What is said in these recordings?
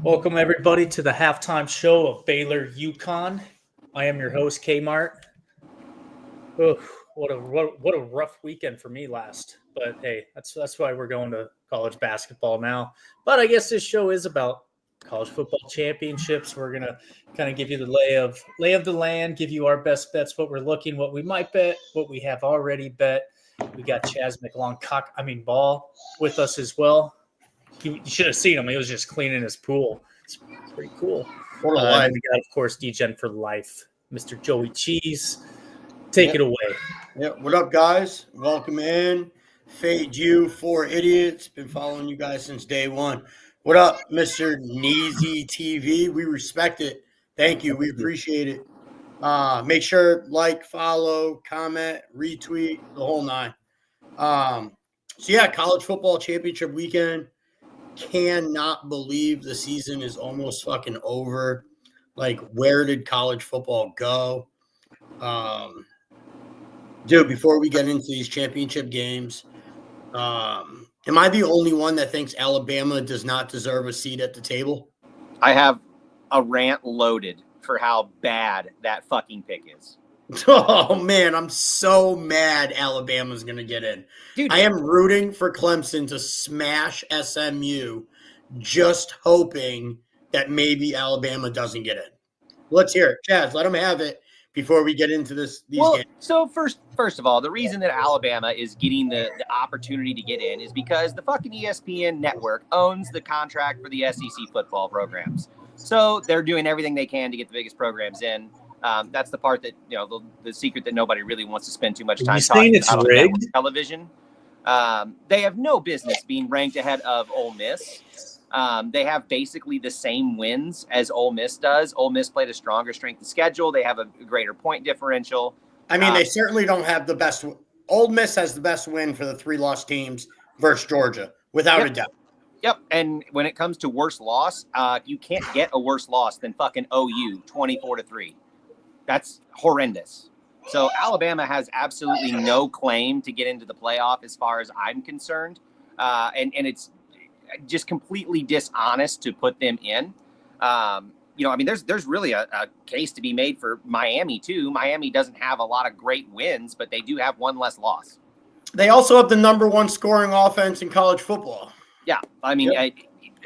Welcome everybody to the halftime show of Baylor UConn. I am your host Kmart. What a rough weekend for me last. But hey, that's why we're going to college basketball now. But I guess this show is about college football championships. We're gonna kind of give you the lay of the land, give you our best bets, what we're looking, what we might bet, what we have already bet. We got Chaz Ball with us as well. You should have seen him. He was just cleaning his pool. It's pretty cool. What a life. And we got, of course, DGen for life, Mr. Joey Cheese. Take it away. Yep. What up, guys? Welcome in. Fade you, four idiots. Been following you guys since day one. What up, Mr. Neezy TV? We respect it. Thank you. We appreciate it. Make sure like, follow, comment, retweet, the whole nine. College football championship weekend. Cannot believe the season is almost fucking over. Like, where did college football go? Dude, before we get into these championship games, am I the only one that thinks Alabama does not deserve a seat at the table? I have a rant loaded for how bad that fucking pick is. Oh, man, I'm so mad Alabama's going to get in. Dude, I am rooting for Clemson to smash SMU, just hoping that maybe Alabama doesn't get in. Let's hear it. Chaz, let them have it before we get into these games. So first of all, the reason that Alabama is getting the opportunity to get in is because the fucking ESPN network owns the contract for the SEC football programs. So they're doing everything they can to get the biggest programs in. That's the part that, the secret that nobody really wants to spend too much time talking about on television. They have no business being ranked ahead of Ole Miss. They have basically the same wins as Ole Miss does. Ole Miss played a stronger strength of schedule. They have a greater point differential. I mean, they certainly don't have the best. Ole Miss has the best win for the three lost teams versus Georgia, without a doubt. Yep, and when it comes to worst loss, you can't get a worse loss than fucking OU 24-3. That's horrendous. So Alabama has absolutely no claim to get into the playoff as far as I'm concerned. And it's just completely dishonest to put them in. There's really a case to be made for Miami too. Miami doesn't have a lot of great wins, but they do have one less loss. They also have the number one scoring offense in college football. Yeah. I mean, yep.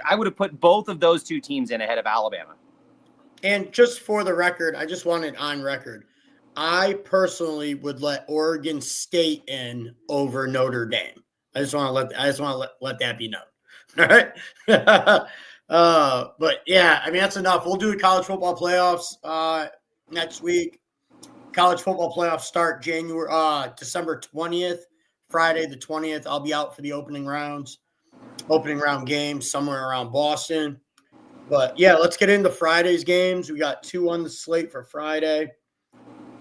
I would have put both of those two teams in ahead of Alabama. And just for the record, I just want it on record. I personally would let Oregon State in over Notre Dame. I just want to let that be known. All right. But yeah, I mean, that's enough. We'll do the college football playoffs next week. College football playoffs start December 20th, Friday the 20th. I'll be out for the opening round games somewhere around Boston. But yeah, let's get into Friday's games. We got two on the slate for Friday.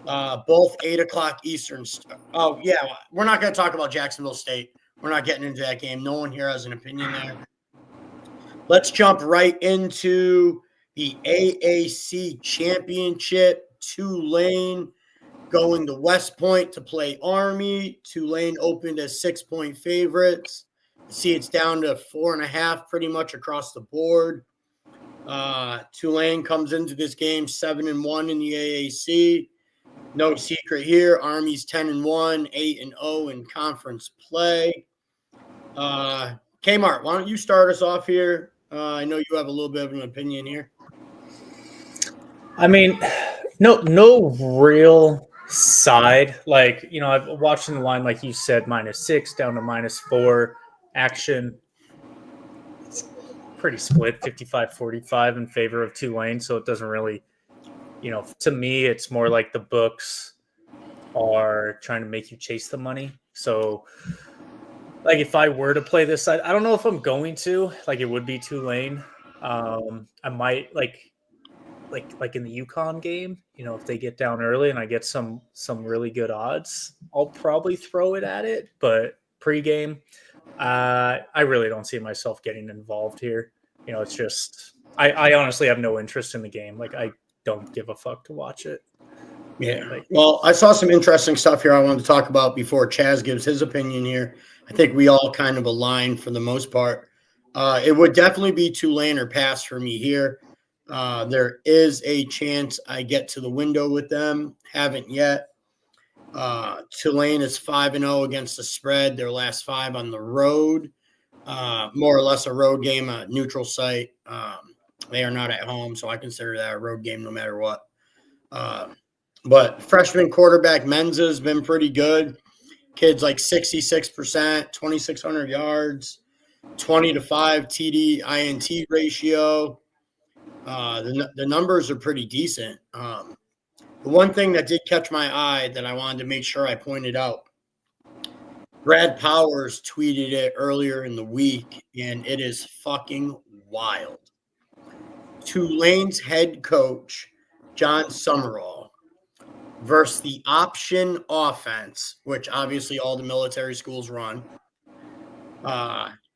Both 8:00 Eastern. Oh yeah, we're not going to talk about Jacksonville State. We're not getting into that game. No one here has an opinion there. Let's jump right into the AAC Championship. Tulane going to West Point to play Army. Tulane opened as 6-point favorites. See, it's down to 4.5 pretty much across the board. Tulane comes into this game 7-1 in the AAC. No secret here. Army's 10-1, 8-0 in conference play. Kmart, why don't you start us off here? I know you have a little bit of an opinion here. I mean, no real side. Like, I've watching the line, like you said, -6 down to -4 action. Pretty split, 55-45 in favor of Tulane, so it doesn't really, to me, it's more like the books are trying to make you chase the money. So, like, if I were to play this side, I don't know if I'm going to. Like, it would be Tulane. I might, like in the UConn game, if they get down early and I get some really good odds, I'll probably throw it at it. But pregame, I really don't see myself getting involved here. It's just I honestly have no interest in the game. Like, I don't give a fuck to watch it. Yeah. Well, I saw some interesting stuff here I wanted to talk about before Chaz gives his opinion here. I think we all kind of align for the most part. It would definitely be Tulane or pass for me here. There is a chance I get to the window with them. Haven't yet. Tulane is 5-0 against the spread. Their last 5 on the road. More or less a road game, a neutral site. They are not at home, so I consider that a road game no matter what. But freshman quarterback Menza has been pretty good. Kid's like 66%, 2,600 yards, 20-5 TD INT ratio. The numbers are pretty decent. The one thing that did catch my eye that I wanted to make sure I pointed out, Brad Powers tweeted it earlier in the week, and it is fucking wild. Tulane's head coach, John Summerall, versus the option offense, which obviously all the military schools run,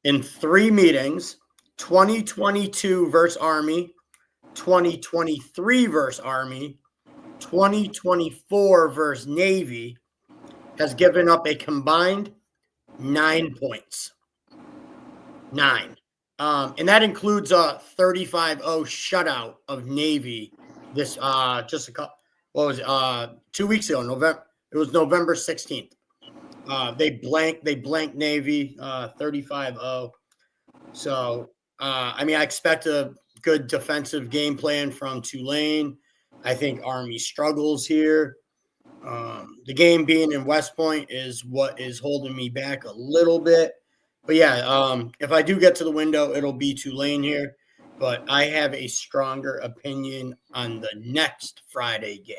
in 3 meetings, 2022 versus Army, 2023 versus Army, 2024 versus Navy, has given up a combined 9 points. 9. And that includes a 35-0 shutout of Navy this just a couple, what was it, 2 weeks ago, November. It was November 16th. They blanked Navy 35-0. So I mean, I expect a good defensive game plan from Tulane. I think Army struggles here. The game being in West Point is what is holding me back a little bit. But yeah, if I do get to the window, it'll be Tulane here. But I have a stronger opinion on the next Friday game.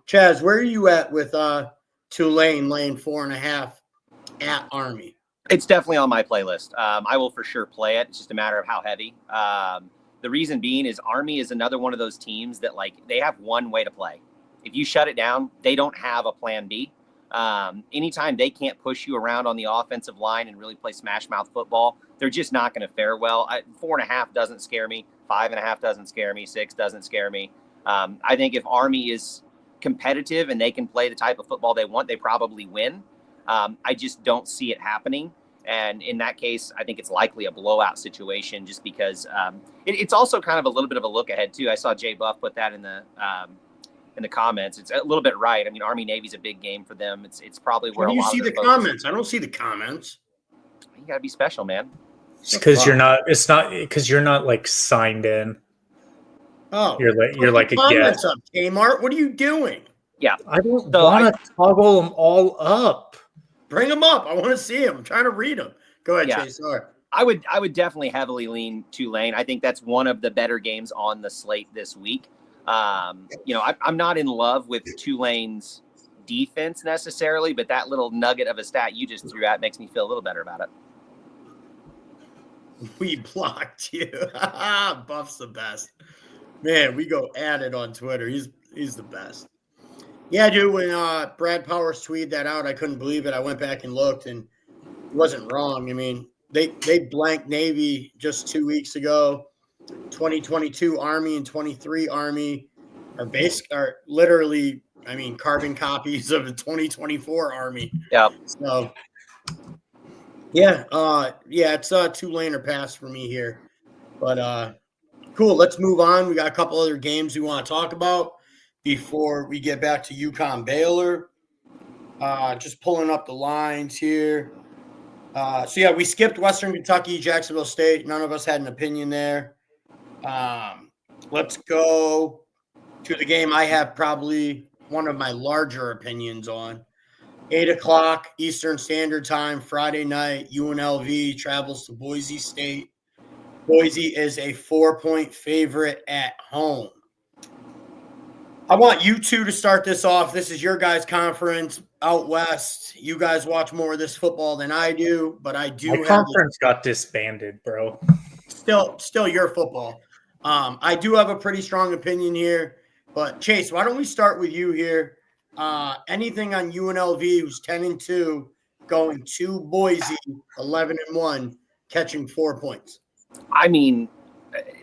Chaz, where are you at with Tulane laying 4.5 at Army? It's definitely on my playlist. I will for sure play it. It's just a matter of how heavy. The reason being is Army is another one of those teams that, like, they have one way to play. If you shut it down, they don't have a plan B. Anytime they can't push you around on the offensive line and really play smash mouth football, they're just not going to fare well. 4.5 doesn't scare me. 5.5 doesn't scare me. 6 doesn't scare me. I think if Army is competitive and they can play the type of football they want, they probably win. I just don't see it happening. And in that case, I think it's likely a blowout situation just because it's also kind of a little bit of a look ahead, too. I saw Jay Buff put that in the comments. It's a little bit right. I mean, Army Navy's a big game for them. It's probably where Where do you a lot see of the comments? I don't see the comments. You got to be special, man. It's because you're not. It's not because you're not like signed in. Oh, you're like a comments guest. up, Kmart. What are you doing? Yeah, I don't want to toggle them all up. Bring them up. I want to see them. I'm trying to read them. Go ahead, Yeah. Chase. Sorry. I would definitely heavily lean Tulane. I think that's one of the better games on the slate this week. I'm not in love with Tulane's defense necessarily, but that little nugget of a stat you just threw out makes me feel a little better about it. We blocked you. Buff's the best. Man, we go at it on Twitter. He's the best. Yeah, dude, when Brad Powers tweeted that out, I couldn't believe it. I went back and looked, and it wasn't wrong. I mean, they blanked Navy just 2 weeks ago. 2022 Army and 23 Army are literally, I mean, carbon copies of the 2024 Army. Yeah. So, yeah, it's Tulane or pass for me here. But cool, let's move on. We got a couple other games we want to talk about before we get back to UConn Baylor. Just pulling up the lines here. We skipped Western Kentucky, Jacksonville State. None of us had an opinion there. Let's go to the game I have probably one of my larger opinions on. 8:00 Eastern Standard Time, Friday night, UNLV travels to Boise State. Boise is a 4-point favorite at home. I want you two to start this off. This is your guys' conference out west. You guys watch more of this football than I do, but I do. My conference got disbanded, bro. Still your football. I do have a pretty strong opinion here, but Chase, why don't we start with you here? Anything on UNLV, who's 10-2, going to Boise, 11-1, catching 4 points? I mean,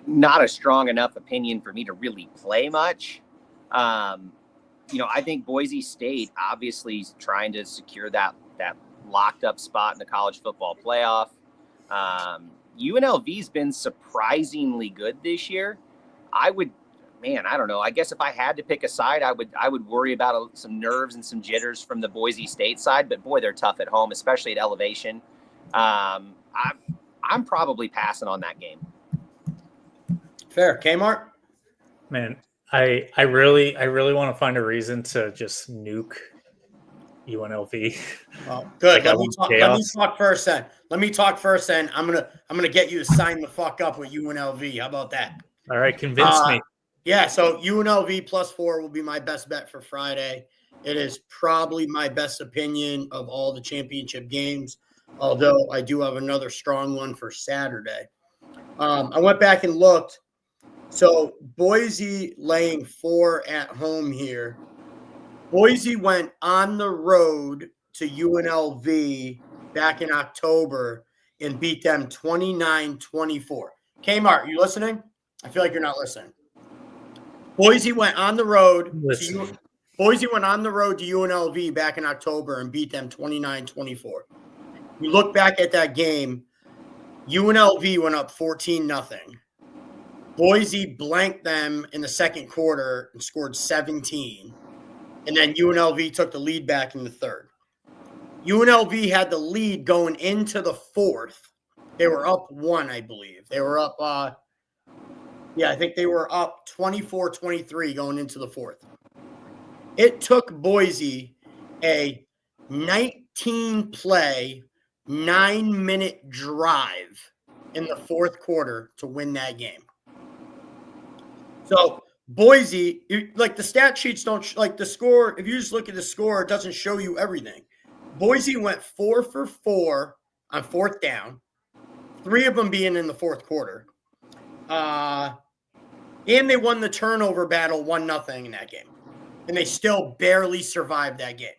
not a strong enough opinion for me to really play much. I think Boise State obviously is trying to secure that locked up spot in the college football playoff. UNLV's been surprisingly good this year. I don't know. I guess if I had to pick a side, I would worry about some nerves and some jitters from the Boise State side. But boy, they're tough at home, especially at elevation. I'm probably passing on that game. Fair. Kmart? Man, I really want to find a reason to just nuke UNLV. Oh, good. Like, Let me talk first then. I'm gonna get you to sign the fuck up with UNLV. How about that? All right, convince me. Yeah, so UNLV +4 will be my best bet for Friday. It is probably my best opinion of all the championship games, although I do have another strong one for Saturday. I went back and looked. So Boise laying 4 at home here. Boise went on the road to UNLV back in October and beat them 29-24. Kmart, you listening? I feel like you're not listening. Boise went on the road to UNLV back in October and beat them 29-24. You look back at that game, UNLV went up 14-0. Boise blanked them in the second quarter and scored 17. And then UNLV took the lead back in the third. UNLV had the lead going into the fourth. They were up 1, I believe. They were up, I think they were up 24-23 going into the fourth. It took Boise a 19-play, 9-minute drive in the fourth quarter to win that game. So Boise, like the stat sheets don't like the score. If you just look at the score, it doesn't show you everything. Boise went 4 for 4 on fourth down, 3 of them being in the fourth quarter. And they won the turnover battle 1-0 in that game. And they still barely survived that game.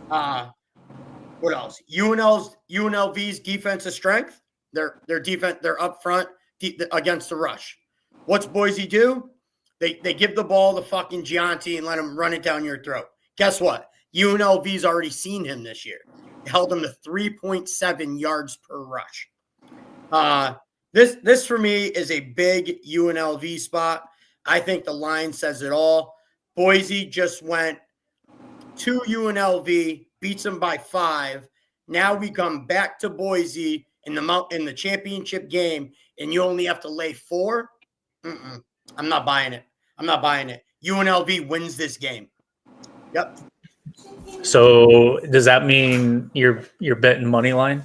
What else? UNLV's defensive strength. Their defense, they're up front against the rush. What's Boise do? They give the ball to fucking Gianti and let him run it down your throat. Guess what? UNLV's already seen him this year. They held him to 3.7 yards per rush. This for me is a big UNLV spot. I think the line says it all. Boise just went to UNLV, beats them by 5. Now we come back to Boise in the championship game, and you only have to lay 4. I'm not buying it. UNLV wins this game. Yep. So does that mean you're betting money line?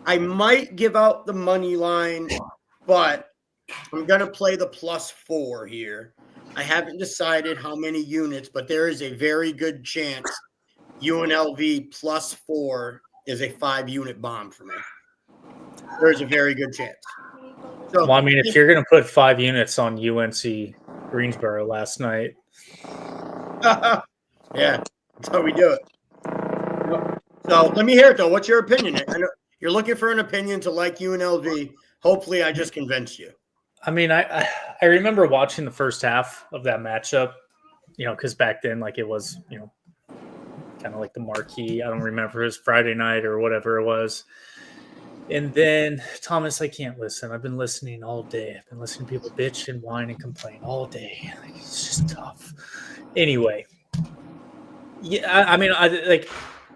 I might give out the money line, but I'm going to play the +4 here. I haven't decided how many units, but there is a very good chance UNLV +4 is a 5-unit bomb for me. There's a very good chance. So, well, I mean, if you're going to put 5 units on UNC Greensboro last night. Yeah, that's how we do it. So let me hear it, though. What's your opinion? I know you're looking for an opinion to like UNLV. Hopefully, I just convinced you. I mean, I remember watching the first half of that matchup, because back then, like, it was, kind of like the marquee. I don't remember it was Friday night or whatever it was. And then, Thomas, I can't listen. I've been listening all day. I've been listening to people bitch and whine and complain all day. Like, it's just tough. Anyway, yeah, I mean,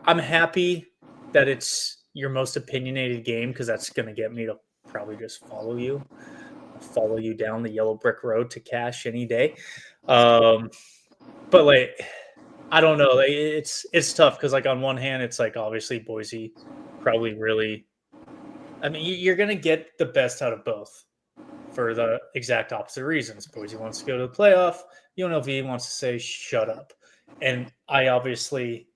I'm happy that it's your most opinionated game because that's going to get me to probably just follow you down the yellow brick road to cash any day. But like, I don't know. Like, it's tough because, like, on one hand, it's like obviously Boise probably really. I mean, you're going to get the best out of both for the exact opposite reasons. Boise wants to go to the playoff. UNLV wants to say, shut up. And I obviously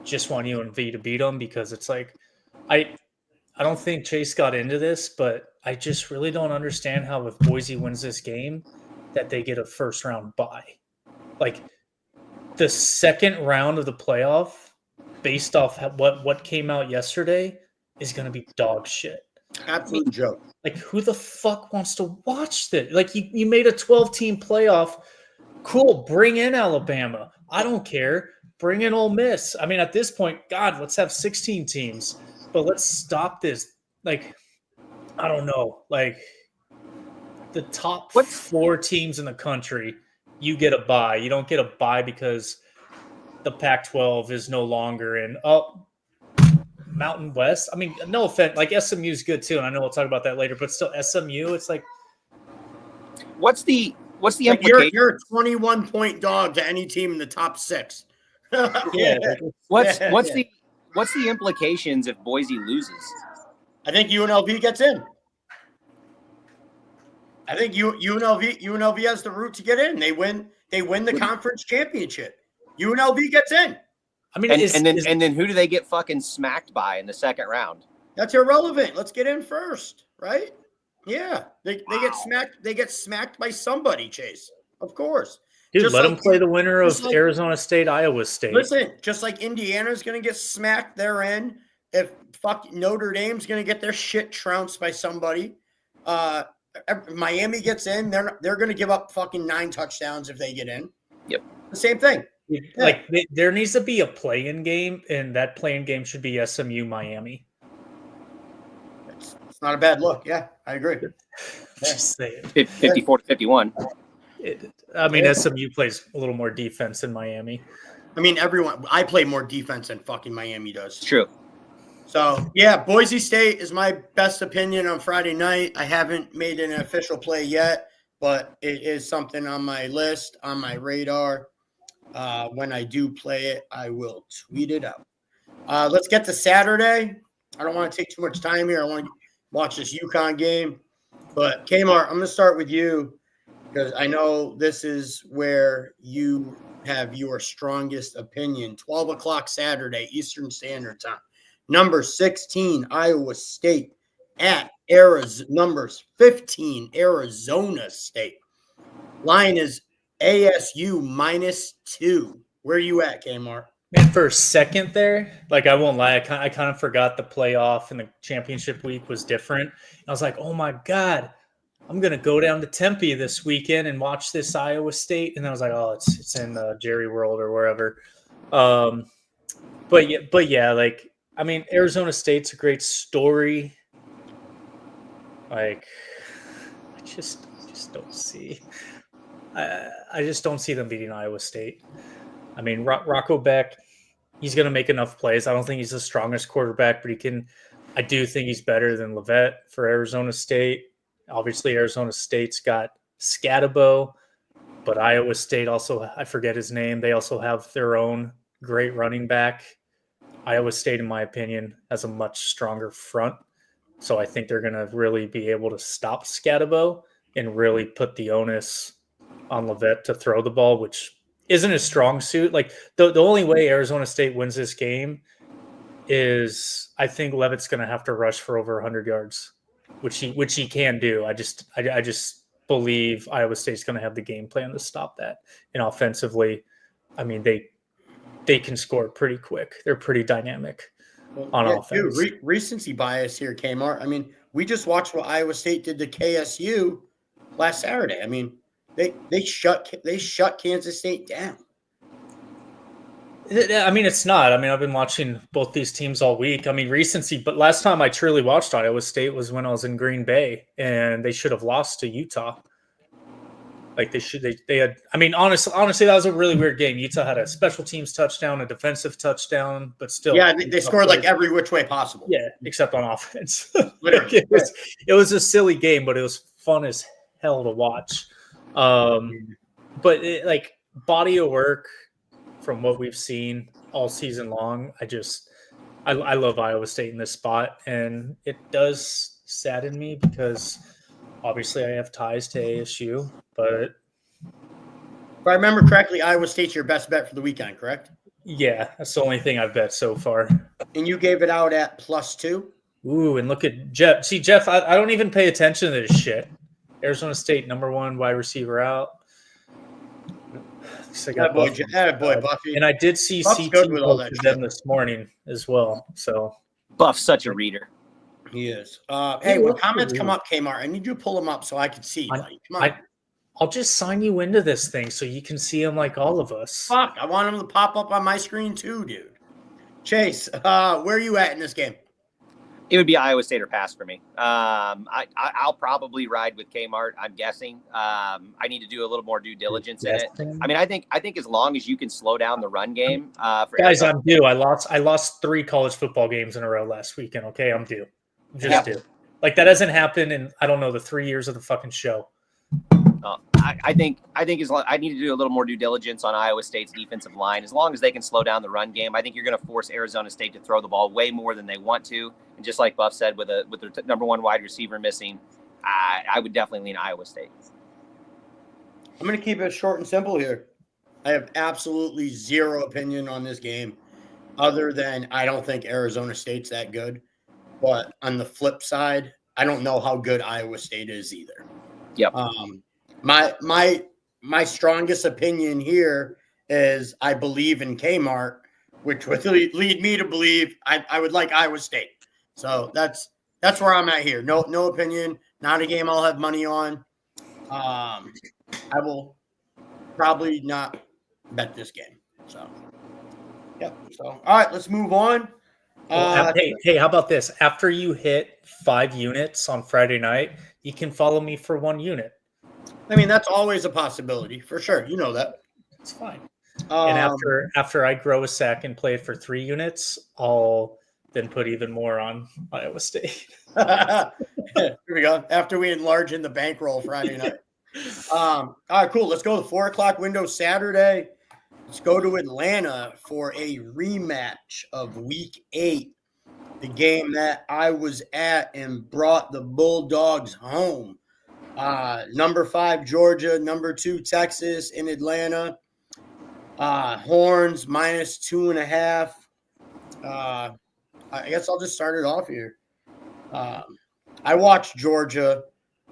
just want UNLV to beat them because it's like, I don't think Chase got into this, but I just really don't understand how if Boise wins this game that they get a first round bye. Like the second round of the playoff based off what came out yesterday is going to be dog shit. Absolute joke. Like, who the fuck wants to watch this? Like, you made a 12-team playoff. Cool, bring in Alabama. I don't care. Bring in Ole Miss. I mean, at this point, God, let's have 16 teams. But let's stop this like, I don't know, like the top What's 4 teams in the country, you get a bye. You don't get a bye because the Pac-12 is no longer in Mountain West. I mean, no offense, like SMU is good too, and I know we'll talk about that later. But still, SMU, it's like, what's the Like implication? you're a 21-point dog to any team in the top 6. yeah, like, What's Yeah. the implications if Boise loses? I think UNLV gets in. I think UNLV has the route to get in. They win the conference championship. UNLV gets in. I mean, And then who do they get fucking smacked by in the second round? That's irrelevant. Let's get in first, right? Yeah. They get smacked. They get smacked by somebody, Chase. Of course. dude, Just let like them play the winner of just like- Arizona State, Iowa State. Listen, just like Indiana's going to get smacked, they're in. If Notre Dame's going to get their shit trounced by somebody, Miami gets in, they're going to give up fucking 9 touchdowns if they get in. Yep. The same thing. Like there needs to be a play-in game, and that play-in game should be SMU Miami. It's not a bad look. Yeah, I agree. Just saying. 54-51. SMU plays a little more defense than Miami. I mean, I play more defense than fucking Miami does. It's true. So, yeah, Boise State is my best opinion on Friday night. I haven't made an official play yet, but it is something on my list, on my radar. When I do play it, I will tweet it out. Let's get to Saturday. I don't want to take too much time here. I want to watch this UConn game. But, Kmart, I'm going to start with you because I know this is where you have your strongest opinion. 12 o'clock Saturday, Eastern Standard Time. Number 16, Iowa State at number 15, Arizona State. Line is ASU -2. Where are you at, Kmart? And for a second there, like I won't lie, I kind of forgot the playoff and the championship week was different. I was like, oh my God, I'm going to go down to Tempe this weekend and watch this Iowa State. And I was like, oh, it's in Jerry World or wherever. But yeah, like, I mean, Arizona State's a great story. Like, I just don't see. I just don't see them beating Iowa State. I mean, Rocco Beck, he's going to make enough plays. I don't think he's the strongest quarterback, but he can. I do think he's better than Levet for Arizona State. Obviously, Arizona State's got Scatabo, but Iowa State also, I forget his name. They also have their own great running back. Iowa State, in my opinion, has a much stronger front. So I think they're going to really be able to stop Scatabo and really put the onus on Levet to throw the ball, which isn't his strong suit. Like the only way Arizona State wins this game is I think Levitt's going to have to rush for over 100 yards, which he can do. I just believe Iowa State's going to have the game plan to stop that. And offensively, I mean, they can score pretty quick. They're pretty dynamic on offense. Dude, recency bias here, Kmart. I mean, we just watched what Iowa State did to KSU last Saturday. I mean, they shut Kansas State down. I mean, it's not. I mean, I've been watching both these teams all week. I mean, recency, but last time I truly watched Iowa State was when I was in Green Bay, and they should have lost to Utah. Like they had. I mean, honestly, that was a really weird game. Utah had a special teams touchdown, a defensive touchdown, but still, yeah, they scored like every which way possible. Yeah, except on offense. It was a silly game, but it was fun as hell to watch. But like body of work from what we've seen all season long, I love Iowa State in this spot, and it does sadden me because obviously I have ties to ASU, but if I remember correctly, Iowa State's your best bet for the weekend, correct? Yeah, that's the only thing I've bet so far. And you gave it out at +2? Ooh, and look at Jeff. See, Jeff, I don't even pay attention to this shit. Arizona State, #1 wide receiver out. That boy, Buffy. And I did see Buff's CT good with all that to them this morning as well. So Buff's such a reader. He is. Hey, when comments come up, Kmart, I need you to pull them up so I can see. Buddy. Come on. I'll just sign you into this thing so you can see them like all of us. Fuck, I want them to pop up on my screen too, dude. Chase, where are you at in this game? It would be Iowa State or pass for me. I'll probably ride with Kmart. I'm guessing. I need to do a little more due diligence in it. I mean, I think as long as you can slow down the run game, for guys, Arizona, I'm due. I lost 3 college football games in a row last weekend. Okay, I'm due. I'm just due. Like that hasn't happened in I don't know the 3 years of the fucking show. I think as long, I need to do a little more due diligence on Iowa State's defensive line. As long as they can slow down the run game, I think you're going to force Arizona State to throw the ball way more than they want to. And just like Buff said, with their number 1 wide receiver missing, I would definitely lean Iowa State. I'm going to keep it short and simple here. I have absolutely zero opinion on this game, other than I don't think Arizona State's that good. But on the flip side, I don't know how good Iowa State is either. Yep. My strongest opinion here is I believe in Kmart, which would lead me to believe I would like Iowa State. So that's where I'm at here. No opinion. Not a game I'll have money on. I will probably not bet this game. So, yep. So, all right, let's move on. Hey, how about this? After you hit 5 units on Friday night, you can follow me for 1 unit. I mean, that's always a possibility for sure. You know that. It's fine. And after I grow a sack and play it for 3 units, I'll then put even more on Iowa State. Here we go. After we enlarge in the bankroll Friday night. All right, cool. Let's go to the 4:00 window Saturday. Let's go to Atlanta for a rematch of Week 8, the game that I was at and brought the Bulldogs home. Number 5 Georgia, number 2 Texas in Atlanta. Horns minus 2.5. I guess I'll just start it off here. I watched Georgia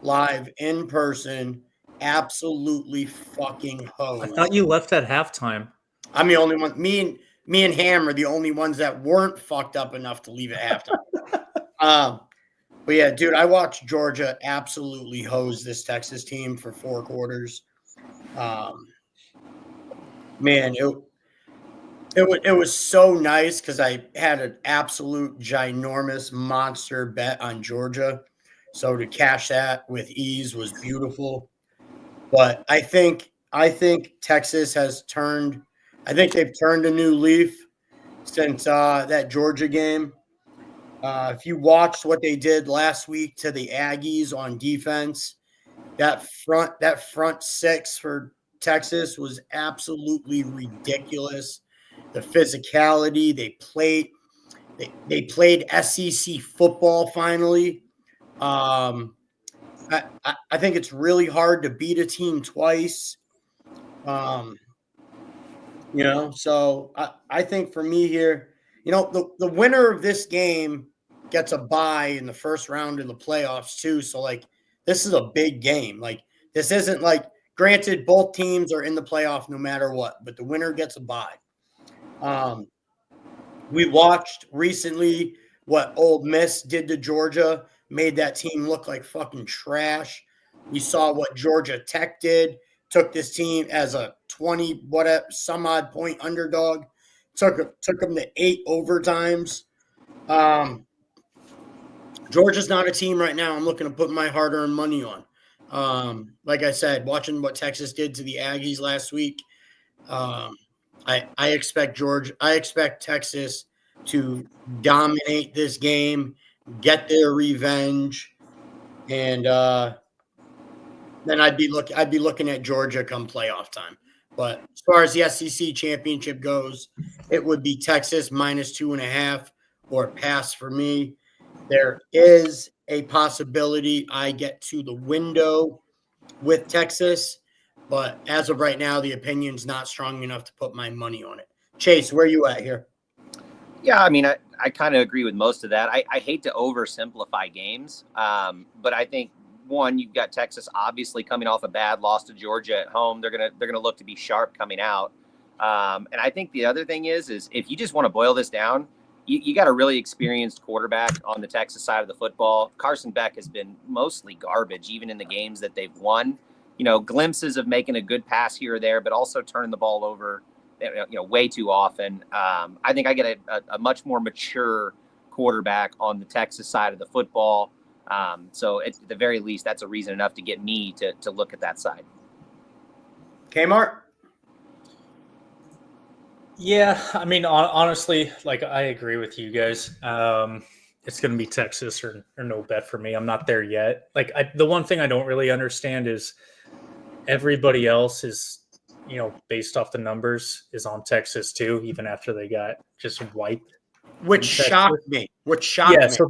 live in person. Absolutely fucking hose. I thought you left at halftime. I'm the only one. Me and Ham are the only ones that weren't fucked up enough to leave at halftime. But yeah, dude, I watched Georgia absolutely hose this Texas team for 4 quarters. Man, it was so nice because I had an absolute ginormous monster bet on Georgia. So to cash that with ease was beautiful. But I think Texas has turned. I think they've turned a new leaf since that Georgia game. If you watched what they did last week to the Aggies on defense, that front 6 for Texas was absolutely ridiculous. The physicality they played SEC football finally. I think it's really hard to beat a team twice. So I think for me here, the winner of this game gets a bye in the first round of the playoffs too. So like, this is a big game. Like, this isn't like, granted, both teams are in the playoff no matter what, but the winner gets a bye. We watched recently what Ole Miss did to Georgia, made that team look like fucking trash. We saw what Georgia Tech did, took this team as a 20 some odd point underdog, took them to 8 overtimes. Georgia's not a team right now I'm looking to put my hard-earned money on. Like I said, watching what Texas did to the Aggies last week, I expect Texas to dominate this game, get their revenge, and then I'd be looking at Georgia come playoff time. But as far as the SEC championship goes, it would be Texas minus 2.5 or pass for me. There is a possibility I get to the window with Texas, but as of right now, the opinion's not strong enough to put my money on it. Chase, where are you at here? Yeah, I mean, I kind of agree with most of that. I hate to oversimplify games, but I think, one, you've got Texas obviously coming off a bad loss to Georgia at home. They're gonna look to be sharp coming out. And I think the other thing is if you just want to boil this down, you got a really experienced quarterback on the Texas side of the football. Carson Beck has been mostly garbage, even in the games that they've won. Glimpses of making a good pass here or there, but also turning the ball over, way too often. I think I get a much more mature quarterback on the Texas side of the football. So at the very least, that's a reason enough to get me to look at that side. Kmart? Yeah, I mean, honestly, like I agree with you guys. It's going to be Texas or no bet for me. I'm not there yet. Like the one thing I don't really understand is everybody else is, based off the numbers, is on Texas too, even after they got just wiped. Which shocked me. Yeah, so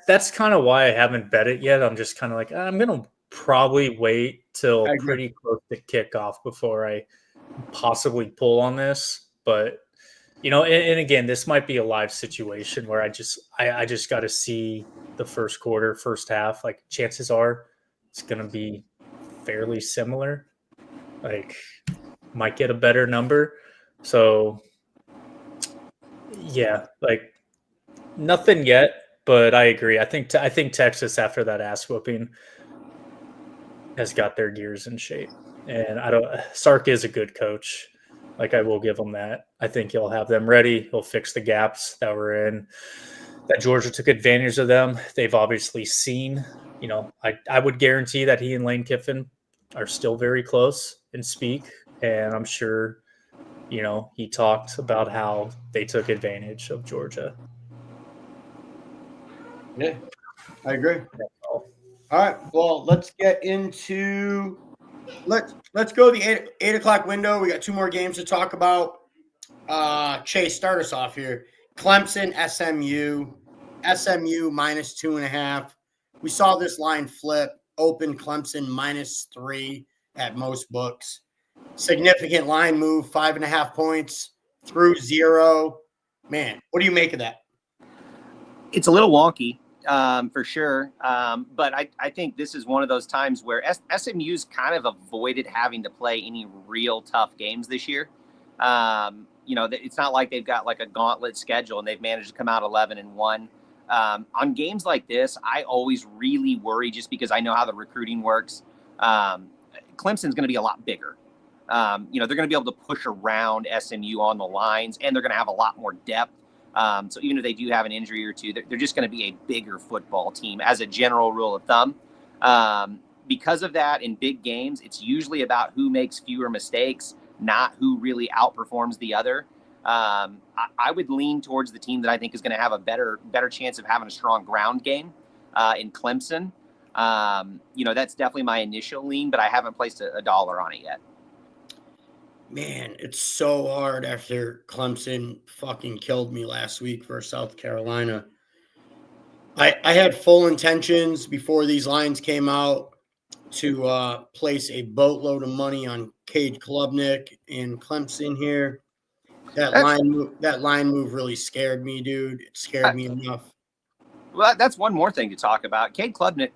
that's kind of why I haven't bet it yet. I'm just kind of like, I'm going to probably wait till pretty close to kickoff before I possibly pull on this. But, and again, this might be a live situation where I just got to see the first quarter, first half. Like chances are it's going to be fairly similar. Like might get a better number. So yeah, like nothing yet, but I agree. I think Texas after that ass whooping has got their gears in shape. And Sark is a good coach. Like I will give him that. I think he'll have them ready. He'll fix the gaps that were in that Georgia took advantage of them. They've obviously seen, I would guarantee that he and Lane Kiffin are still very close and speak. And I'm sure, he talked about how they took advantage of Georgia. Yeah, I agree. All right. Well, let's get into let's go the 8 o'clock window. We got two more games to talk about. Chase, start us off here. Clemson, SMU -2.5. We saw this line flip. Open Clemson -3 at most books. Significant line move, 5.5 points through 0. Man, what do you make of that? It's a little wonky. For sure. But I think this is one of those times where SMU's kind of avoided having to play any real tough games this year. It's not like they've got like a gauntlet schedule and they've managed to come out 11-1. On games like this, I always really worry just because I know how the recruiting works. Clemson's going to be a lot bigger. They're going to be able to push around SMU on the lines, and they're going to have a lot more depth. So even if they do have an injury or two, they're just going to be a bigger football team as a general rule of thumb. Because of that, in big games, it's usually about who makes fewer mistakes, not who really outperforms the other. I would lean towards the team that I think is going to have a better chance of having a strong ground game in Clemson. That's definitely my initial lean, but I haven't placed a dollar on it yet. Man, it's so hard after Clemson fucking killed me last week for South Carolina. I had full intentions before these lines came out to place a boatload of money on Cade Klubnik and Clemson here. That line move really scared me, dude. It scared me enough. Well, that's one more thing to talk about. Cade Klubnik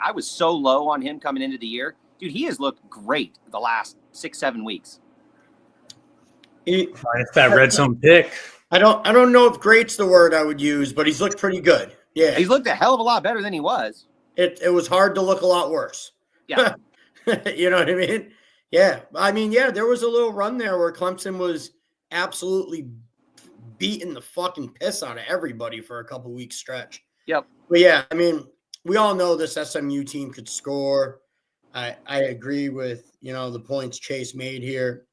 I was so low on him coming into the year. Dude, he has looked great the last 6-7 weeks. It's that red zone pick. I don't know if great's the word I would use, but he's looked pretty good. Yeah. He's looked a hell of a lot better than he was. It was hard to look a lot worse. Yeah. You know what I mean? Yeah. I mean, yeah, there was a little run there where Clemson was absolutely beating the fucking piss out of everybody for a couple weeks stretch. Yep. But yeah, I mean, we all know this SMU team could score. I agree with, the points Chase made here.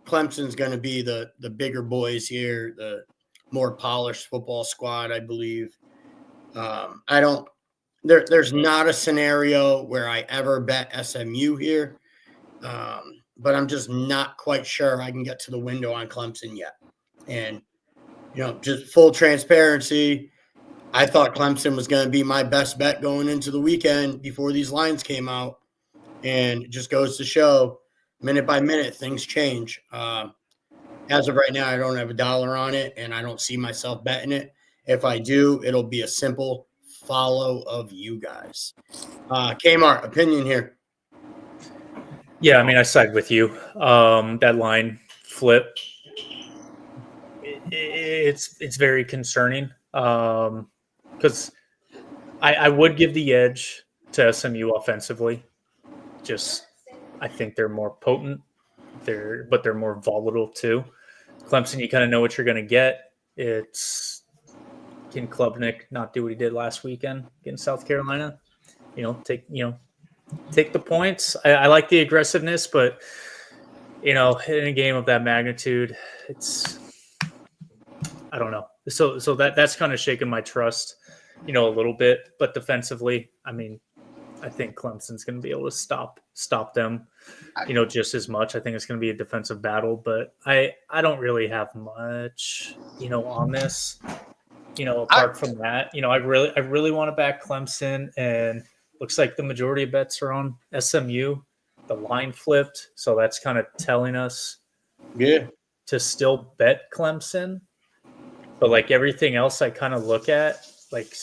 Clemson's going to be the bigger boys here, the more polished football squad, I believe. There's not a scenario where I ever bet SMU here, but I'm just not quite sure I can get to the window on Clemson yet. And, just full transparency, I thought Clemson was going to be my best bet going into the weekend before these lines came out. And it just goes to show, minute by minute, things change. As of right now, I don't have a dollar on it, and I don't see myself betting it. If I do, it'll be a simple follow of you guys. Kmart, opinion here. Yeah, I mean, I side with you. That line flip, it's very concerning because I would give the edge to SMU offensively. Just I think they're more potent, but they're more volatile too. Clemson, you kind of know what you're going to get. It's can Klubnik not do what he did last weekend against South Carolina? Take the points. I like the aggressiveness, but in a game of that magnitude, I don't know. So that's kind of shaken my trust, a little bit. But defensively, I mean, I think Clemson's going to be able to stop them, just as much. I think it's going to be a defensive battle, but I don't really have much, on this. Apart from that, I really want to back Clemson, and looks like the majority of bets are on SMU. The line flipped, so that's kind of telling us, to still bet Clemson. But like everything else, I kind of look at, like,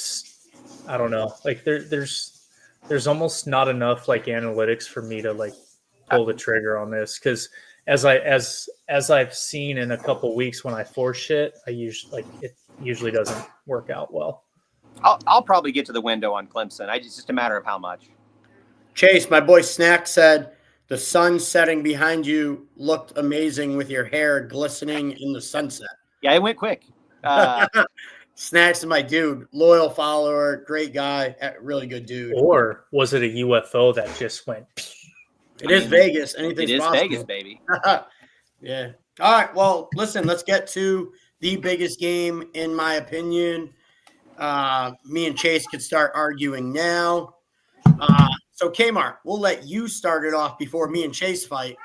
I don't know, like there's almost not enough like analytics for me to like pull the trigger on this, because as I've seen in a couple weeks when I force shit, it usually doesn't work out well. I'll probably get to the window on Clemson. It's just a matter of how much. Chase, my boy Snack said the sun setting behind you looked amazing with your hair glistening in the sunset. Yeah, it went quick. Snacks is my dude, loyal follower, great guy, really good dude. Or was it a UFO that just went? It is Vegas. Anything's It is possible. Vegas, baby. Yeah. All right. Well, listen, let's get to the biggest game, in my opinion. Me and Chase could start arguing now. So, Kmart, we'll let you start it off before me and Chase fight.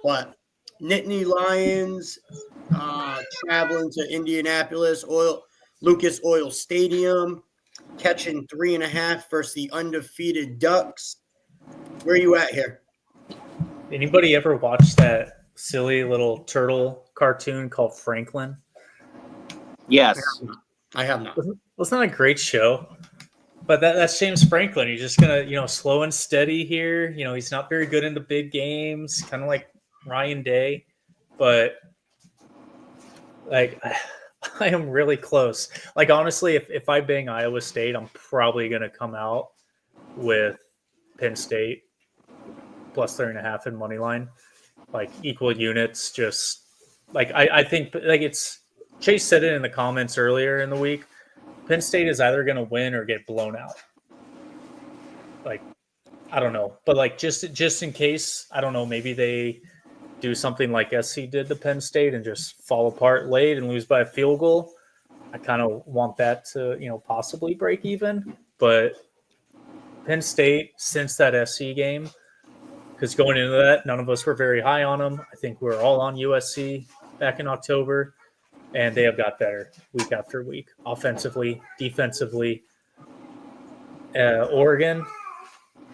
But Nittany Lions traveling to Indianapolis, Lucas Oil Stadium, catching 3.5 versus the undefeated Ducks. Where are you at here? Anybody ever watch that silly little turtle cartoon called Franklin? Yes. I have not. It's not a great show, but that's James Franklin. He's just gonna, slow and steady here. He's not very good in the big games, kind of like Ryan Day, but like I am really close. Like, honestly, if I bang Iowa State, I'm probably gonna come out with Penn State plus 3.5 in money line, like equal units. Just like I think, like, it's Chase said it in the comments earlier in the week. Penn State is either going to win or get blown out. Like, I don't know, but like just in case, I don't know, maybe they do something like SC did to Penn State and just fall apart late and lose by a field goal. I kind of want that to possibly break even, but Penn State, since that SC game, because going into that, none of us were very high on them. I think we were all on USC back in October, and they have got better week after week, offensively, defensively. Oregon,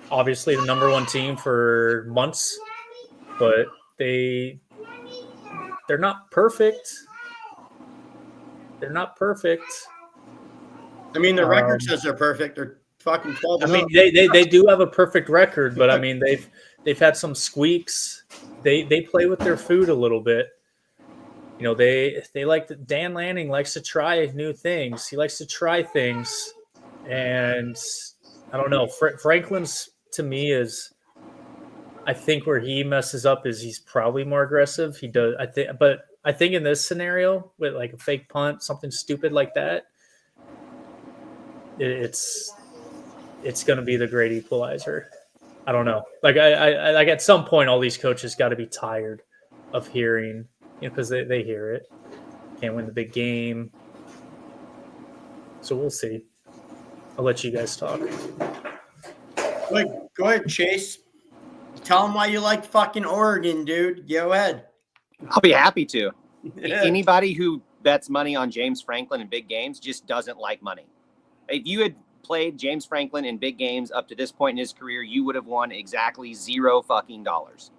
obviously the number one team for months, but they're not perfect. They're not perfect. I mean, the record says they're perfect. They're fucking 12. I mean, they do have a perfect record, but I mean, they've had some squeaks. They play with their food a little bit. They like Dan Lanning likes to try new things. He likes to try things, and I don't know. Franklin's, to me, is, I think where he messes up is he's probably more aggressive. He does, but I think in this scenario with like a fake punt, something stupid like that, it's going to be the great equalizer. I don't know. Like I like at some point, all these coaches got to be tired of hearing, because they hear it. Can't win the big game. So we'll see. I'll let you guys talk. Go ahead, Chase. Tell them why you like fucking Oregon, dude. Go ahead. I'll be happy to. Anybody who bets money on James Franklin in big games just doesn't like money. If you had played James Franklin in big games up to this point in his career, you would have won exactly $0.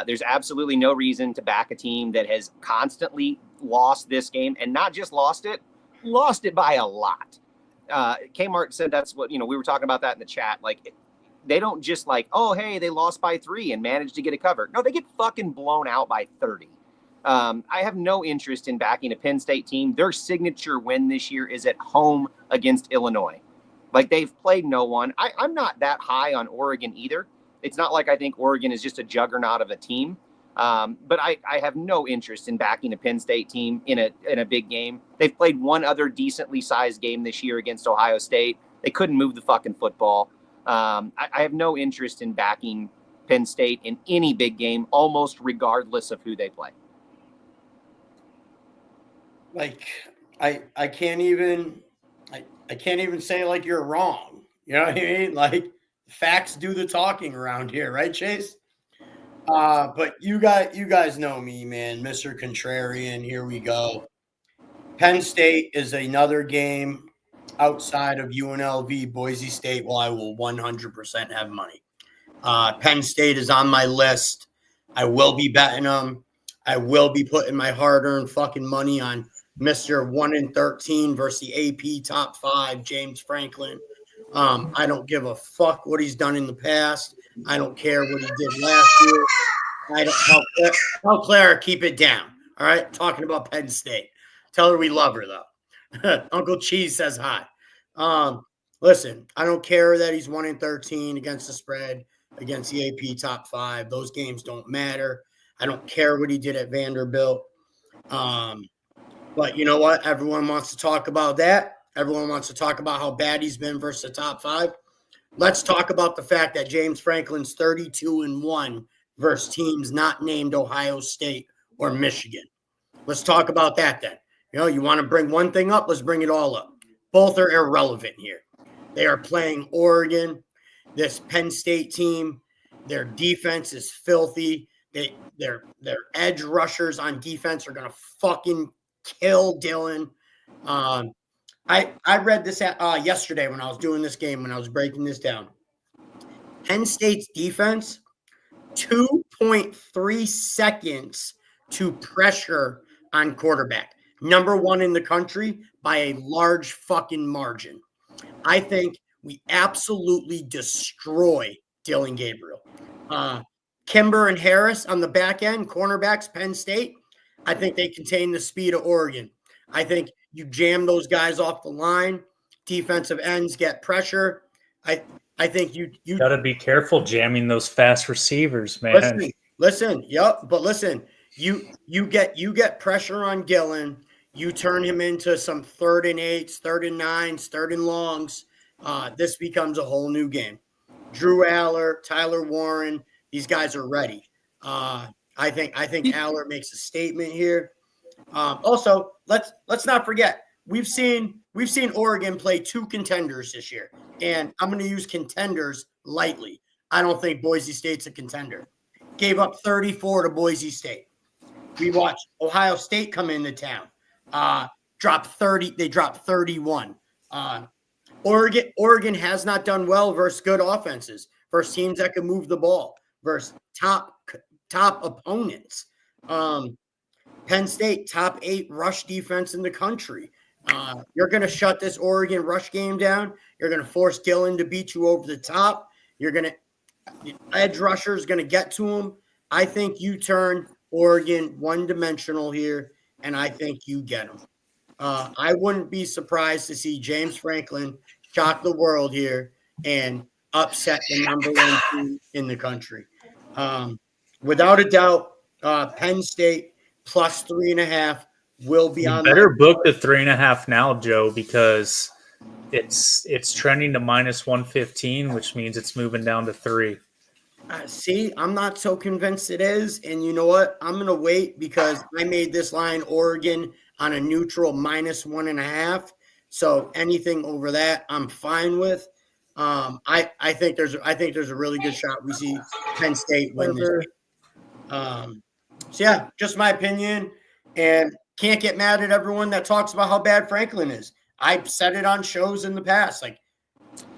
There's absolutely no reason to back a team that has constantly lost this game, and not just lost it by a lot. Kmart said that's what, we were talking about that in the chat. Like, they don't just like, oh, hey, they lost by 3 and managed to get a cover. No, they get fucking blown out by 30. I have no interest in backing a Penn State team. Their signature win this year is at home against Illinois. Like, they've played no one. I'm not that high on Oregon either. It's not like I think Oregon is just a juggernaut of a team. But I have no interest in backing a Penn State team in a big game. They've played one other decently sized game this year against Ohio State. They couldn't move the fucking football. I have no interest in backing Penn State in any big game, almost regardless of who they play. Like, I can't even say like you're wrong. You know what I mean? Like, facts do the talking around here, right, Chase? But you guys know me, man, Mr. Contrarian. Here we go. Penn State is another game outside of UNLV, Boise State. Well, I will 100% have money. Penn State is on my list. I will be betting them. I will be putting my hard-earned fucking money on Mr. 1-13 versus the AP top 5, James Franklin. I don't give a fuck what he's done in the past. I don't care what he did last year. I don't tell Clara, keep it down. All right, talking about Penn State. Tell her we love her though. Uncle Cheese says hi. Listen, I don't care that he's 1-13 against the spread against the AP top 5. Those games don't matter. I don't care what he did at Vanderbilt. But you know what? Everyone wants to talk about that. Everyone wants to talk about how bad he's been versus the top 5. Let's talk about the fact that James Franklin's 32-1 versus teams not named Ohio State or Michigan. Let's talk about that then. You know, you want to bring one thing up, let's bring it all up. Both are irrelevant here. They are playing Oregon. This Penn State team, their defense is filthy. Their edge rushers on defense are going to fucking kill Dylan. I read this yesterday when I was doing this game, when I was breaking this down. Penn State's defense, 2.3 seconds to pressure on quarterback. Number 1 in the country by a large fucking margin. I think we absolutely destroy Dylan Gabriel. Kimber and Harris on the back end, cornerbacks, Penn State. I think they contain the speed of Oregon. I think you jam those guys off the line. Defensive ends get pressure. I think you got to be careful jamming those fast receivers, man. Listen. Yep. But listen, you get pressure on Gillen. You turn him into some 3rd and 8s, 3rd and 9s, 3rd and longs. This becomes a whole new game. Drew Aller, Tyler Warren, these guys are ready. I think Aller makes a statement here. Also, let's not forget we've seen Oregon play 2 contenders this year, and I'm going to use contenders lightly. I don't think Boise State's a contender. Gave up 34 to Boise State. We watched Ohio State come into town. Dropped 30. They dropped 31. Oregon has not done well versus good offenses, versus teams that can move the ball, versus top opponents. Penn State, top 8 rush defense in the country. You're going to shut this Oregon rush game down. You're going to force Gillen to beat you over the top. Edge rusher is going to get to him. I think you turn Oregon one-dimensional here, and I think you get them. I wouldn't be surprised to see James Franklin shock the world here and upset the number 1 team in the country. Without a doubt, Penn State plus 3.5 will be on. Better book the 3.5 now, Joe, because it's trending to minus 115, which means it's moving down to 3. See, I'm not so convinced it is. And you know what? I'm going to wait because I made this line Oregon on a neutral minus 1.5. So anything over that, I'm fine with. I think there's a really good shot we see Penn State win this game. So yeah, just my opinion, and can't get mad at everyone that talks about how bad Franklin is. I've said it on shows in the past, like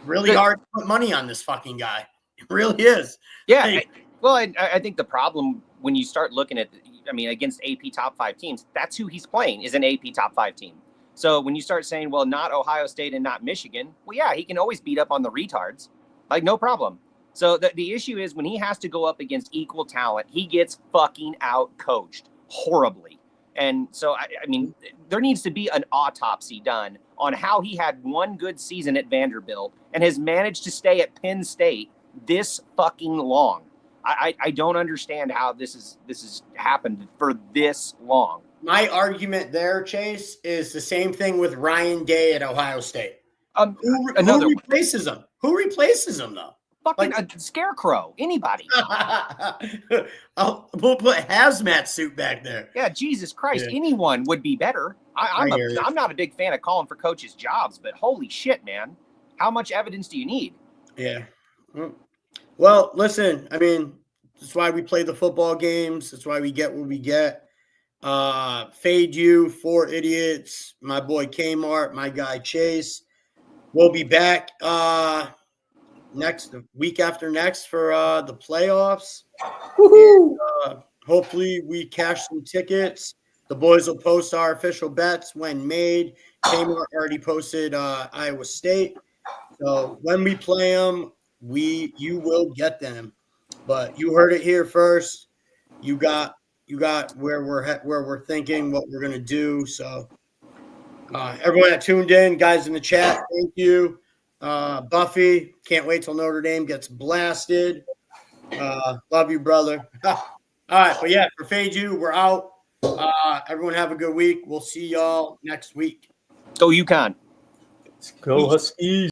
really hard to put money on this fucking guy. It really is. Yeah. I think the problem when you start looking at, against AP top 5 teams, that's who he's playing is an AP top 5 team. So when you start saying, well, not Ohio State and not Michigan, well, yeah, he can always beat up on the retards. Like, no problem. So the issue is when he has to go up against equal talent, he gets fucking out-coached horribly. And so, there needs to be an autopsy done on how he had one good season at Vanderbilt and has managed to stay at Penn State this fucking long. I don't understand how this has happened for this long. My argument there, Chase, is the same thing with Ryan Day at Ohio State. Who replaces him? Who replaces him, though? Fucking a scarecrow. Anybody. We'll put hazmat suit back there. Yeah, Jesus Christ. Yeah. Anyone would be better. I'm not a big fan of calling for coaches' jobs, but holy shit, man. How much evidence do you need? Yeah. Well, listen, I mean, that's why we play the football games. That's why we get what we get. Fade you, 4 idiots, my boy Kmart, my guy Chase. We'll be back next week after next for the playoffs. And, hopefully we cash some tickets. The boys will post our official bets when made. Kmart already posted Iowa State. So when we play them, you will get them. But you heard it here first. You got where we're thinking, what we're gonna do. So everyone that tuned in, guys in the chat, thank you. Buffy, can't wait till Notre Dame gets blasted. Love you, brother. All right, but yeah, for Fade You, we're out. Everyone have a good week. We'll see y'all next week. Go UConn. Let's go Huskies.